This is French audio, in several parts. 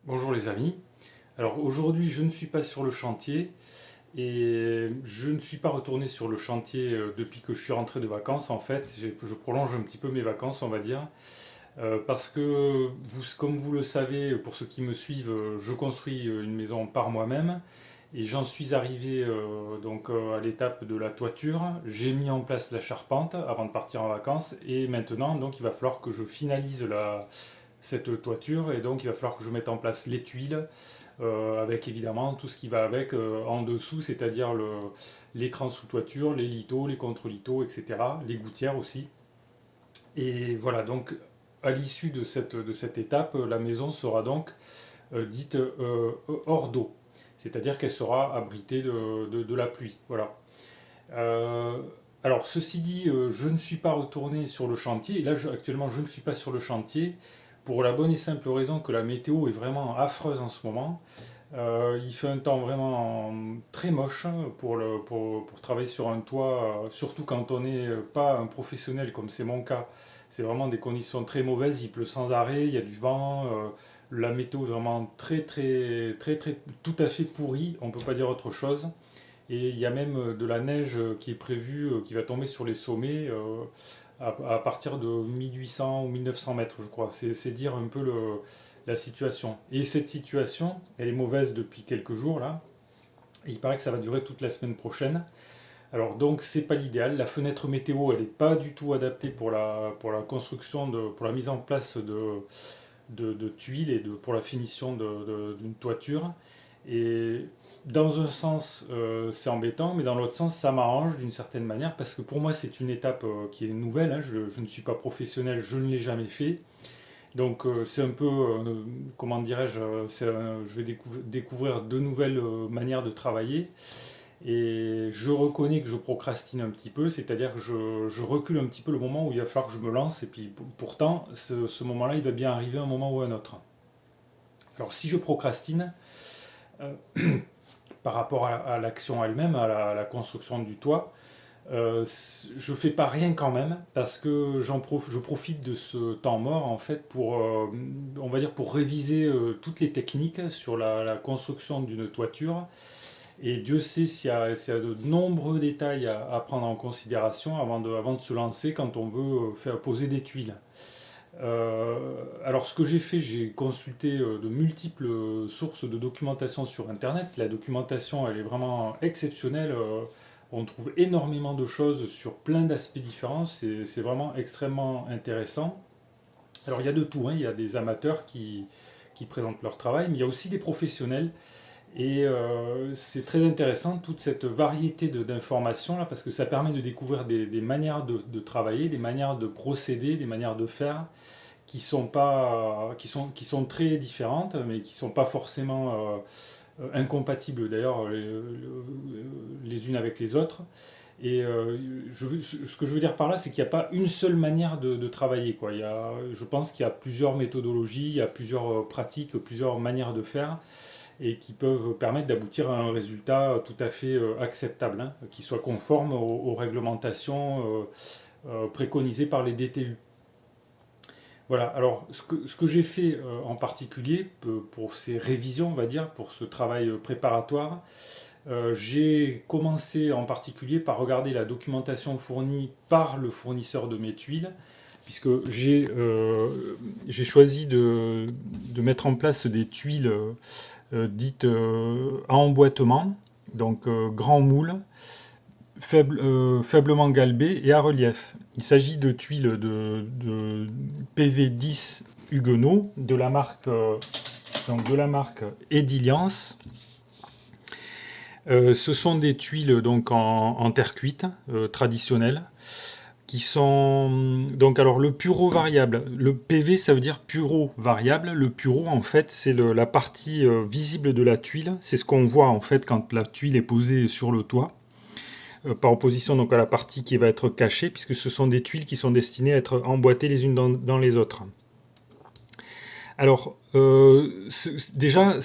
Bonjour les amis. Alors aujourd'hui je ne suis pas sur le chantier et je ne suis pas retourné sur le chantier depuis que je suis rentré de vacances en fait. Je prolonge un petit peu mes vacances on va dire. Parce que comme vous le savez, pour ceux qui me suivent, je construis une maison par moi-même et j'en suis arrivé à l'étape de la toiture. J'ai mis en place la charpente avant de partir en vacances et maintenant donc il va falloir que je finalise cette toiture et donc il va falloir que je mette en place les tuiles avec évidemment tout ce qui va avec en dessous, c'est-à-dire l'écran sous toiture, les lithos, les contre-lithos, etc., les gouttières aussi. Et voilà, donc à l'issue de cette étape, la maison sera donc dite hors d'eau, c'est-à-dire qu'elle sera abritée de la pluie. Voilà. Euh, alors, ceci dit, je ne suis pas retourné sur le chantier. Et là, actuellement, je ne suis pas sur le chantier pour la bonne et simple raison que la météo est vraiment affreuse en ce moment. Il fait un temps vraiment très moche pour travailler sur un toit, surtout quand on n'est pas un professionnel comme c'est mon cas. C'est vraiment des conditions très mauvaises, il pleut sans arrêt, il y a du vent, la météo est vraiment très très très très tout à fait pourrie, on ne peut pas dire autre chose. Et il y a même de la neige qui est prévue, qui va tomber sur les sommets à partir de 1800 ou 1900 mètres, je crois. C'est dire un peu la situation. Et cette situation, elle est mauvaise depuis quelques jours là. Et il paraît que ça va durer toute la semaine prochaine. Alors donc c'est pas l'idéal. La fenêtre météo, elle n'est pas du tout adaptée pour la construction, pour la mise en place de tuiles et pour la finition d'une toiture. Et dans un sens, c'est embêtant, mais dans l'autre sens, ça m'arrange d'une certaine manière parce que pour moi, c'est une étape qui est nouvelle, hein. Je ne suis pas professionnel, je ne l'ai jamais fait. Donc, c'est un peu, comment dirais-je, je vais découvrir de nouvelles manières de travailler. Et je reconnais que je procrastine un petit peu, c'est-à-dire que je recule un petit peu le moment où il va falloir que je me lance. Et puis, pourtant, ce moment-là, il va bien arriver un moment ou un autre. Alors, si je procrastine, euh, par rapport à l'action elle-même, à la construction du toit, je fais pas rien quand même parce que je profite de ce temps mort en fait pour, on va dire, pour réviser toutes les techniques sur la construction d'une toiture. Et Dieu sait s'il y a de nombreux détails à prendre en considération avant de se lancer quand on veut faire poser des tuiles. Alors ce que j'ai fait, j'ai consulté de multiples sources de documentation sur Internet. La documentation, elle est vraiment exceptionnelle. On trouve énormément de choses sur plein d'aspects différents. C'est vraiment extrêmement intéressant. Alors il y a de tout, hein. Il y a des amateurs qui présentent leur travail, mais il y a aussi des professionnels. Et c'est très intéressant toute cette variété d'informations là, parce que ça permet de découvrir des manières de travailler, des manières de procéder, des manières de faire qui sont pas, qui sont très différentes, mais qui sont pas forcément incompatibles d'ailleurs les unes avec les autres. Et ce que je veux dire par là, c'est qu'il n'y a pas une seule manière de travailler, quoi. Je pense qu'il y a plusieurs méthodologies, il y a plusieurs pratiques, plusieurs manières de faire, et qui peuvent permettre d'aboutir à un résultat tout à fait acceptable, hein, qui soit conforme aux réglementations préconisées par les DTU. Voilà, alors ce que j'ai fait en particulier pour ces révisions, on va dire, pour ce travail préparatoire, j'ai commencé en particulier par regarder la documentation fournie par le fournisseur de mes tuiles, puisque j'ai choisi de mettre en place des tuiles dites à emboîtement, donc grand moule, faiblement galbées et à relief. Il s'agit de tuiles de PV10 Huguenot de la marque Ediliance. Ce sont des tuiles donc en terre cuite traditionnelles qui sont donc alors le pureau variable. Le PV ça veut dire pureau variable. Le pureau en fait c'est la partie visible de la tuile. C'est ce qu'on voit en fait quand la tuile est posée sur le toit. Par opposition donc à la partie qui va être cachée, puisque ce sont des tuiles qui sont destinées à être emboîtées les unes dans les autres. Alors, déjà,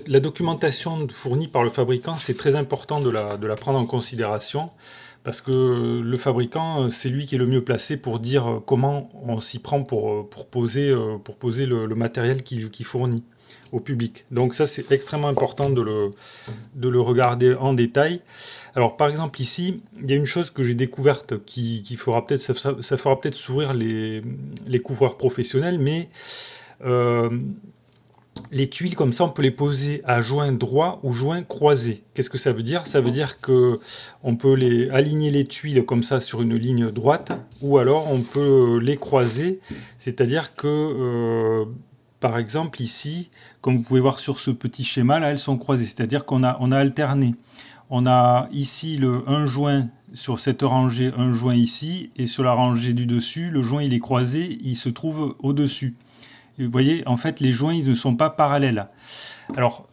la documentation fournie par le fabricant, c'est très important de la prendre en considération, parce que le fabricant, c'est lui qui est le mieux placé pour dire comment on s'y prend pour poser le matériel qu'il fournit. au public. Donc ça, c'est extrêmement important de le regarder en détail. Alors par exemple ici, il y a une chose que j'ai découverte qui fera peut-être, ça fera peut-être s'ouvrir les couvreurs professionnels, mais euh, les tuiles comme ça, on peut les poser à joint droit ou joint croisé. Qu'est-ce que ça veut dire? Ça veut dire que on peut aligner les tuiles comme ça sur une ligne droite, ou alors on peut les croiser, c'est-à-dire que par exemple ici, comme vous pouvez voir sur ce petit schéma là, elles sont croisées, c'est-à-dire on a alterné. On a ici un joint sur cette rangée, un joint ici, et sur la rangée du dessus, le joint il est croisé, il se trouve au-dessus. Vous voyez, en fait, les joints ils ne sont pas parallèles. Alors,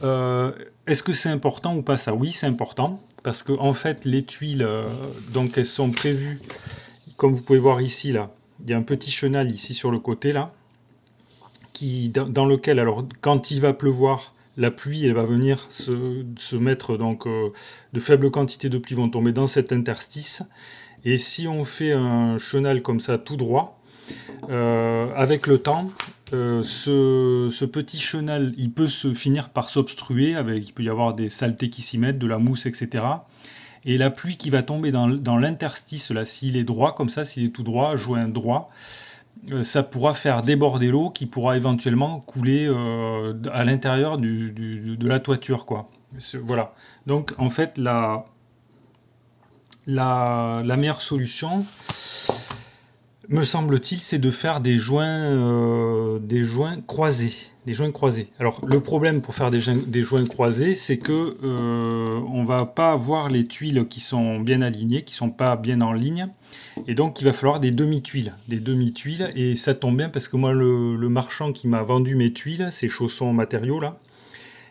est-ce que c'est important ou pas ça? Oui, c'est important, parce que en fait, les tuiles, donc elles sont prévues, comme vous pouvez voir ici, là, il y a un petit chenal ici sur le côté, là, dans lequel, alors, quand il va pleuvoir, la pluie, elle va venir se mettre, donc, de faibles quantités de pluie vont tomber dans cet interstice, et si on fait un chenal comme ça, tout droit, avec le temps, ce petit chenal, il peut se finir par s'obstruer, il peut y avoir des saletés qui s'y mettent, de la mousse, etc. Et la pluie qui va tomber dans l'interstice, là, s'il est droit, comme ça, s'il est tout droit, joint droit, ça pourra faire déborder l'eau qui pourra éventuellement couler à l'intérieur de la toiture, quoi. Voilà. Donc, en fait, la meilleure solution, me semble-t-il, c'est de faire des joints croisés. Des joints croisés. Alors, le problème pour faire des joints croisés, c'est que on va pas avoir les tuiles qui sont bien alignées, qui sont pas bien en ligne, et donc il va falloir des demi-tuiles. Des demi-tuiles, et ça tombe bien parce que moi, le marchand qui m'a vendu mes tuiles, ces chaussons matériaux là,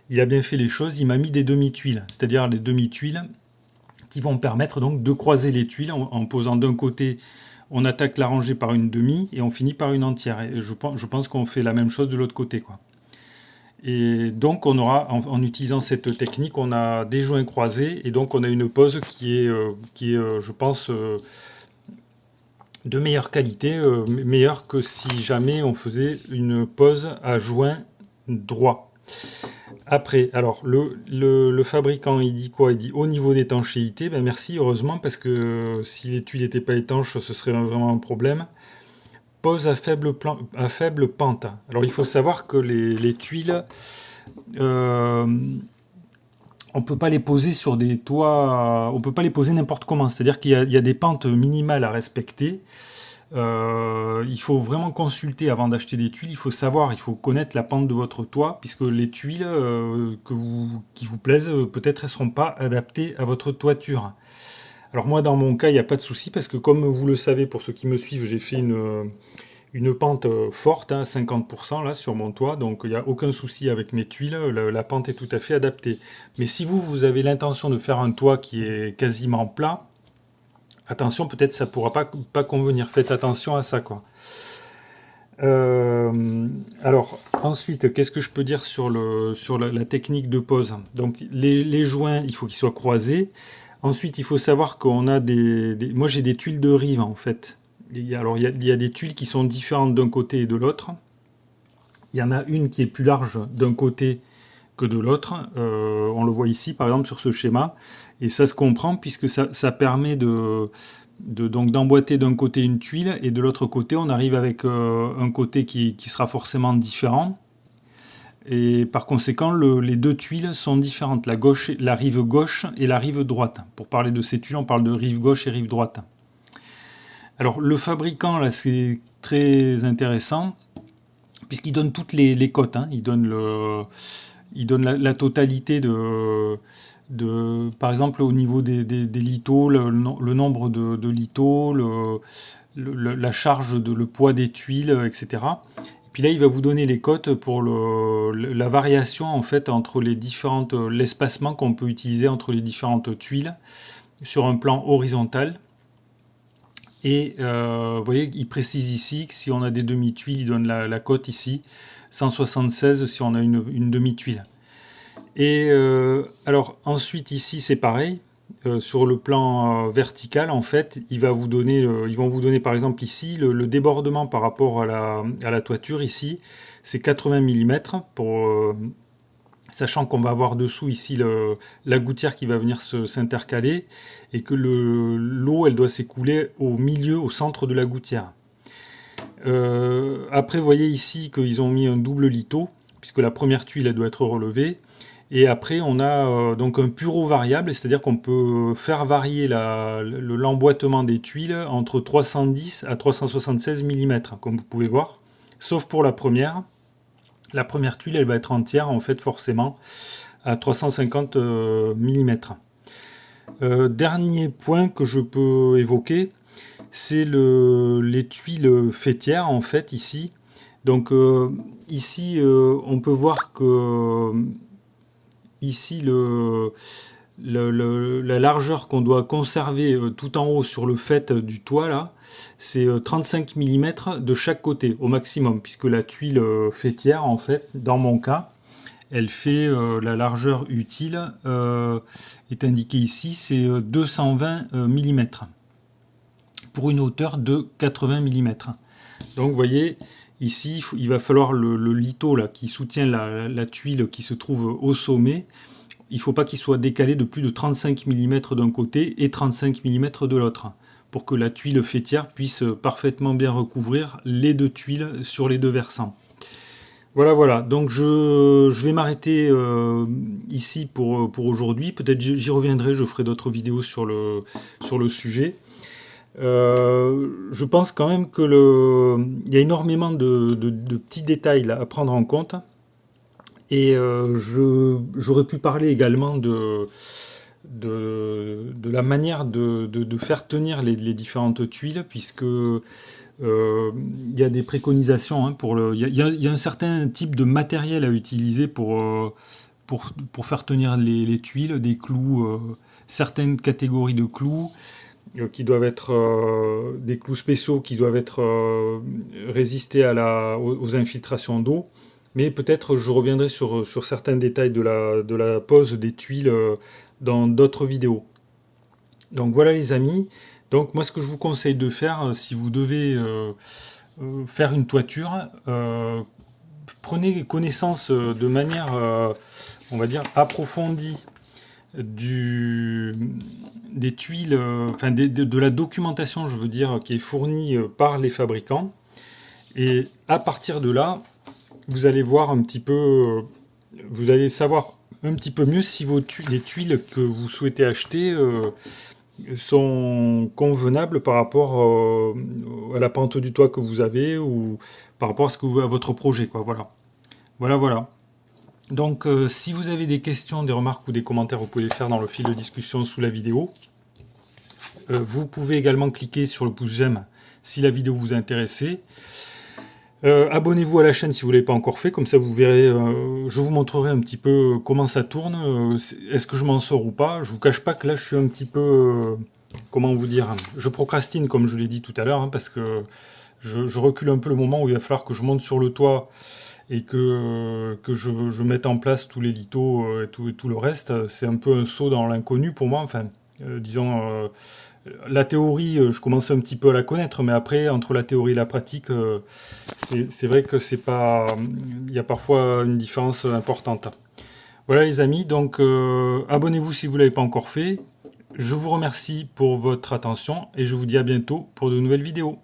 il a bien fait les choses, il m'a mis des demi-tuiles, c'est-à-dire des demi-tuiles qui vont permettre donc de croiser les tuiles en posant d'un côté. On attaque la rangée par une demi et on finit par une entière. Et je pense qu'on fait la même chose de l'autre côté, quoi. Et donc on aura, en utilisant cette technique, on a des joints croisés et donc on a une pose qui est je pense, de meilleure qualité, meilleure que si jamais on faisait une pose à joint droit. Après, alors le fabricant il dit quoi? Il dit au niveau d'étanchéité, ben merci, heureusement, parce que si les tuiles n'étaient pas étanches, ce serait vraiment un problème. Pose à faible pente. Alors il faut savoir que les tuiles, euh, on peut pas les poser sur des toits, on peut pas les poser n'importe comment. C'est-à-dire qu'il y a des pentes minimales à respecter. Il faut vraiment consulter avant d'acheter des tuiles. Il faut savoir, il faut connaître la pente de votre toit, puisque les tuiles qui vous plaisent, peut-être elles seront pas adaptées à votre toiture. Alors moi, dans mon cas, il n'y a pas de souci, parce que comme vous le savez, pour ceux qui me suivent, j'ai fait une pente forte, hein, 50% là sur mon toit, donc il n'y a aucun souci avec mes tuiles, la pente est tout à fait adaptée. Mais si vous avez l'intention de faire un toit qui est quasiment plat, attention, peut-être ça pourra pas convenir. Faites attention à ça, quoi. Alors, ensuite, qu'est-ce que je peux dire sur la technique de pose? Donc, les joints, il faut qu'ils soient croisés. Ensuite, il faut savoir qu'on a moi, j'ai des tuiles de rive, en fait. Alors, il y a des tuiles qui sont différentes d'un côté et de l'autre. Il y en a une qui est plus large d'un côté que de l'autre. On le voit ici, par exemple, sur ce schéma. Et ça se comprend puisque ça permet donc d'emboîter d'un côté une tuile et de l'autre côté, on arrive avec un côté qui sera forcément différent. Et par conséquent, les deux tuiles sont différentes, la rive gauche et la rive droite. Pour parler de ces tuiles, on parle de rive gauche et rive droite. Alors, le fabricant, là, c'est très intéressant, puisqu'il donne toutes les cotes, hein. Il donne la totalité par exemple, au niveau des lithos, le nombre de lithos, la charge, le poids des tuiles, etc. Et puis là, il va vous donner les cotes pour la variation, en fait, entre l'espacement qu'on peut utiliser entre les différentes tuiles sur un plan horizontal. Et vous voyez, il précise ici que si on a des demi-tuiles, il donne la cote ici, 176 si on a une demi-tuile. Et alors ensuite ici c'est pareil, sur le plan vertical, en fait, ils vont vous donner par exemple ici le débordement par rapport à la toiture ici, c'est 80 mm sachant qu'on va avoir dessous ici la gouttière qui va venir s'intercaler et que l'eau elle doit s'écouler au milieu, au centre de la gouttière. Après, vous voyez ici qu'ils ont mis un double litho, puisque la première tuile elle doit être relevée. Et après, on a donc un pureau variable, c'est-à-dire qu'on peut faire varier l'emboîtement des tuiles entre 310 à 376 mm, comme vous pouvez voir. Sauf pour la première. La première tuile, elle va être entière, en fait, forcément, à 350 mm. Dernier point que je peux évoquer, c'est les tuiles faîtières, en fait, ici. Donc, ici, on peut voir que ici, la largeur qu'on doit conserver tout en haut sur le faîte du toit, là, c'est 35 mm de chaque côté, au maximum, puisque la tuile faîtière, en fait, dans mon cas, elle fait la largeur utile, est indiquée ici, c'est 220 mm, pour une hauteur de 80 mm. Donc, vous voyez, ici, il va falloir le litho là, qui soutient la tuile qui se trouve au sommet. Il ne faut pas qu'il soit décalé de plus de 35 mm d'un côté et 35 mm de l'autre, pour que la tuile faîtière puisse parfaitement bien recouvrir les deux tuiles sur les deux versants. Voilà, voilà. Donc je vais m'arrêter ici pour aujourd'hui. Peut-être j'y reviendrai, je ferai d'autres vidéos sur le sujet. Je pense quand même il y a énormément de petits détails là, à prendre en compte. Et j'aurais pu parler également de la manière de faire tenir les différentes tuiles, puisque il y a des préconisations hein, il y a un certain type de matériel à utiliser pour faire tenir les tuiles, des clous, certaines catégories de clous qui doivent être des clous spéciaux qui doivent être résister aux infiltrations d'eau. Mais peut-être je reviendrai sur certains détails de la pose des tuiles dans d'autres vidéos. Donc voilà les amis. Donc moi ce que je vous conseille de faire, si vous devez faire une toiture, prenez connaissance de manière, on va dire, approfondie des tuiles, enfin de la documentation, je veux dire, qui est fournie par les fabricants. Et à partir de là, vous allez voir un petit peu, vous allez savoir un petit peu mieux si les tuiles que vous souhaitez acheter sont convenables par rapport à la pente du toit que vous avez ou par rapport à votre projet, quoi. Voilà. Voilà, voilà. Donc, si vous avez des questions, des remarques ou des commentaires, vous pouvez les faire dans le fil de discussion sous la vidéo. Vous pouvez également cliquer sur le pouce j'aime si la vidéo vous a intéressé. Abonnez-vous à la chaîne si vous ne l'avez pas encore fait, comme ça vous verrez, je vous montrerai un petit peu comment ça tourne, est-ce que je m'en sors ou pas. Je vous cache pas que là je suis un petit peu, comment vous dire, je procrastine comme je l'ai dit tout à l'heure, hein, parce que je recule un peu le moment où il va falloir que je monte sur le toit et que je mette en place tous les lithos et tout le reste. C'est un peu un saut dans l'inconnu pour moi, enfin, disons... la théorie, je commence un petit peu à la connaître, mais après, entre la théorie et la pratique, c'est vrai que c'est pas, il y a parfois une différence importante. Voilà les amis, donc abonnez-vous si vous ne l'avez pas encore fait. Je vous remercie pour votre attention et je vous dis à bientôt pour de nouvelles vidéos.